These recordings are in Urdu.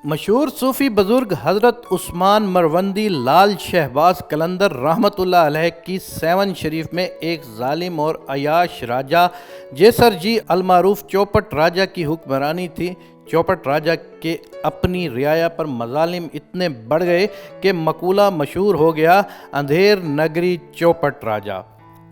مشہور صوفی بزرگ حضرت عثمان مروندی لال شہباز قلندر رحمۃ اللہ علیہ کی سیون شریف میں ایک ظالم اور عیاش راجہ جیسر جی المعروف چوپٹ راجہ کی حکمرانی تھی۔ چوپٹ راجہ کے اپنی رعایا پر مظالم اتنے بڑھ گئے کہ مقولہ مشہور ہو گیا، اندھیر نگری چوپٹ راجہ۔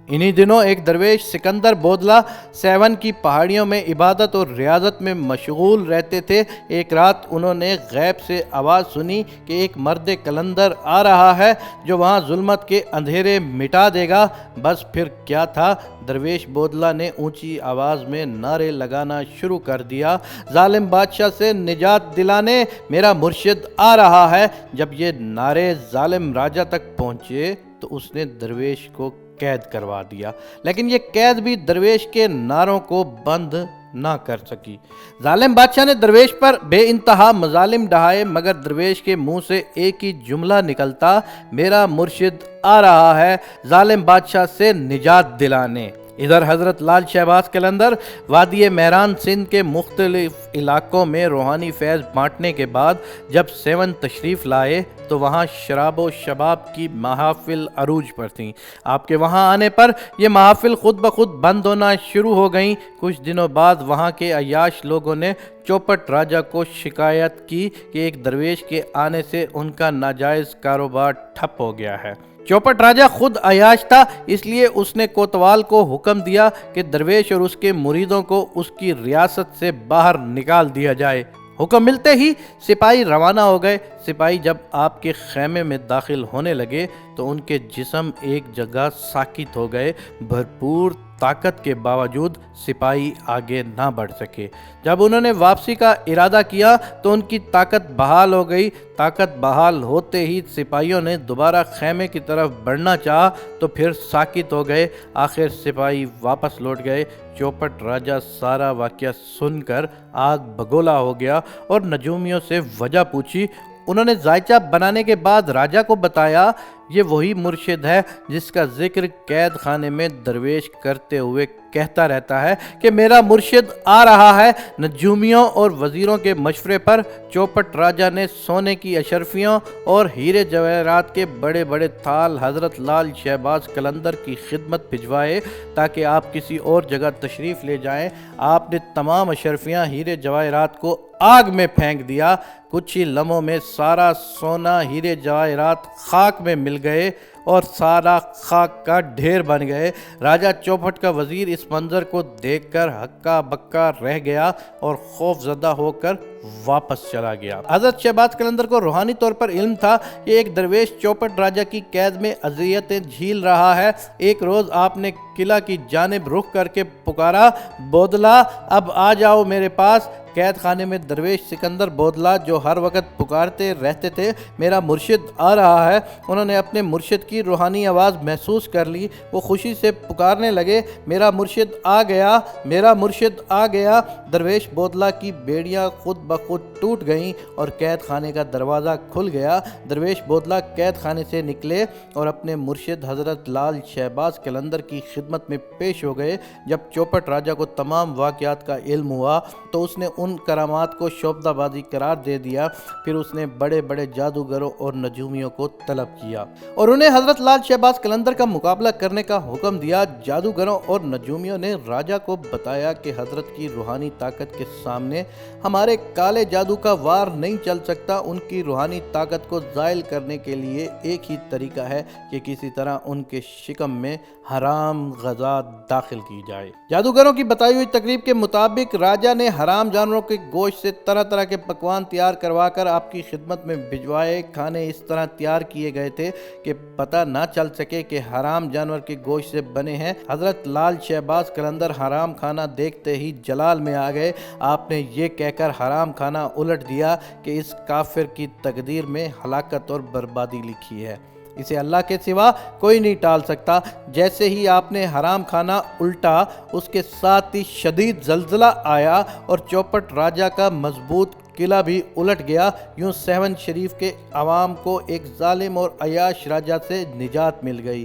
انہی دنوں ایک درویش سکندر بودلہ سیون کی پہاڑیوں میں عبادت اور ریاضت میں مشغول رہتے تھے۔ ایک رات انہوں نے غیب سے آواز سنی کہ ایک مرد قلندر آ رہا ہے جو وہاں ظلمت کے اندھیرے مٹا دے گا۔ بس پھر کیا تھا، درویش بودلہ نے اونچی آواز میں نعرے لگانا شروع کر دیا، ظالم بادشاہ سے نجات دلانے میرا مرشد آ رہا ہے۔ جب یہ نعرے ظالم راجہ تک پہنچے تو اس نے درویش کو قید کروا دیا، لیکن یہ قید بھی درویش کے نعروں کو بند نہ کر سکی۔ ظالم بادشاہ نے درویش پر بے انتہا مظالم ڈھائے، مگر درویش کے منہ سے ایک ہی جملہ نکلتا، میرا مرشد آ رہا ہے ظالم بادشاہ سے نجات دلانے۔ ادھر حضرت لال شہباز قلندر وادی مہران سندھ کے مختلف علاقوں میں روحانی فیض بانٹنے کے بعد جب سیون تشریف لائے تو وہاں شراب و شباب کی محافل عروج پر تھیں۔ آپ کے وہاں آنے پر یہ محافل خود بخود بند ہونا شروع ہو گئیں۔ کچھ دنوں بعد وہاں کے عیاش لوگوں نے چوپٹ راجہ کو شکایت کی کہ ایک درویش کے آنے سے ان کا ناجائز کاروبار ٹھپ ہو گیا ہے۔ چوپٹ راجہ خود عیاش تھا، اس لیے اس نے کوتوال کو حکم دیا کہ درویش اور اس کے مریدوں کو اس کی ریاست سے باہر نکال دیا جائے۔ حکم ملتے ہی سپاہی روانہ ہو گئے۔ سپاہی جب آپ کے خیمے میں داخل ہونے لگے تو ان کے جسم ایک جگہ ساکت ہو گئے۔ بھرپور طاقت کے باوجود سپاہی آگے نہ بڑھ سکے۔ جب انہوں نے واپسی کا ارادہ کیا تو ان کی طاقت بحال ہو گئی۔ طاقت بحال ہوتے ہی سپاہیوں نے دوبارہ خیمے کی طرف بڑھنا چاہا تو پھر ساکت ہو گئے۔ آخر سپاہی واپس لوٹ گئے۔ چوپٹ راجہ سارا واقعہ سن کر آگ بگولا ہو گیا اور نجومیوں سے وجہ پوچھی۔ انہوں نے ذائچہ بنانے کے بعد راجہ کو بتایا، یہ وہی مرشد ہے جس کا ذکر قید خانے میں درویش کرتے ہوئے کہتا رہتا ہے کہ میرا مرشد آ رہا ہے۔ نجومیوں اور وزیروں کے مشورے پر چوپٹ راجہ نے سونے کی اشرفیوں اور ہیرے جواہرات کے بڑے بڑے تھال حضرت لال شہباز قلندر کی خدمت بھجوائے تاکہ آپ کسی اور جگہ تشریف لے جائیں۔ آپ نے تمام اشرفیاں ہیرے جواہرات کو آگ میں پھینک دیا۔ کچھ ہی لمحوں میں سارا سونا ہیرے جواہرات خاک میں مل گئے اور سارا خاک کا ڈھیر بن گئے۔ راجہ چوپٹ کا وزیر اس منظر کو دیکھ کر ہکا بکا رہ گیا اور خوف زدہ ہو کر واپس چلا گیا۔ حضرت شہباز قلندر کو روحانی طور پر علم تھا کہ ایک درویش چوپٹ راجہ کی قید میں اذیتیں جھیل رہا ہے۔ ایک روز آپ نے قلعہ کی جانب رخ کر کے پکارا، بودلہ اب آ جاؤ میرے پاس۔ قید خانے میں درویش سکندر بودلہ جو ہر وقت پکارتے رہتے تھے، میرا مرشد آ رہا ہے، انہوں نے اپنے مرشد کی روحانی آواز محسوس کر لی۔ وہ خوشی سے پکارنے لگے، میرا مرشد آ گیا، میرا مرشد آ گیا۔ درویش بودلہ کی بیڑیاں خود بخود ٹوٹ گئیں اور قید خانے کا دروازہ کھل گیا۔ درویش بودلہ قید خانے سے نکلے اور اپنے مرشد حضرت لال شہباز قلندر کی خدمت میں پیش ہو گئے۔ جب چوپٹ راجہ کو تمام واقعات کا علم ہوا تو اس نے ان کرامات کو شعبدہ بازی قرار دے دیا۔ پھر اس نے بڑے بڑے جادوگروں اور نجومیوں کو طلب کیا اور انہیں حضرت لال شہباز قلندر کا مقابلہ کرنے کا حکم دیا۔ جادوگروں اور نجومیوں نے راجہ کو بتایا کہ حضرت کی روحانی طاقت کے سامنے ہمارے کالے جادو کا وار نہیں چل سکتا۔ ان کی روحانی طاقت کو زائل کرنے کے لیے ایک ہی طریقہ ہے کہ کسی طرح ان کے شکم میں حرام غذا داخل کی جائے۔ جادوگروں کی بتائی ہوئی تقریب کے مطابق راجہ نے حرام جانوروں کے گوشت سے طرح طرح کے پکوان تیار کروا کر آپ کی خدمت میں بھجوائے۔ کھانے اس طرح تیار کیے گئے تھے کہ پتہ نہ چل سکے کہ حرام جانور کے گوشت سے بنے ہیں۔ حضرت لال شہباز قلندر حرام کھانا دیکھتے ہی جلال میں آ گئے۔ آپ نے یہ کہہ کر حرام کھانا الٹ دیا کہ اس کافر کی تقدیر میں ہلاکت اور بربادی لکھی ہے، اسے اللہ کے سوا کوئی نہیں ٹال سکتا۔ جیسے ہی آپ نے حرام کھانا الٹا، اس کے ساتھ ہی شدید زلزلہ آیا اور چوپٹ راجہ کا مضبوط قلعہ بھی الٹ گیا۔ یوں سیون شریف کے عوام کو ایک ظالم اور عیاش راجہ سے نجات مل گئی۔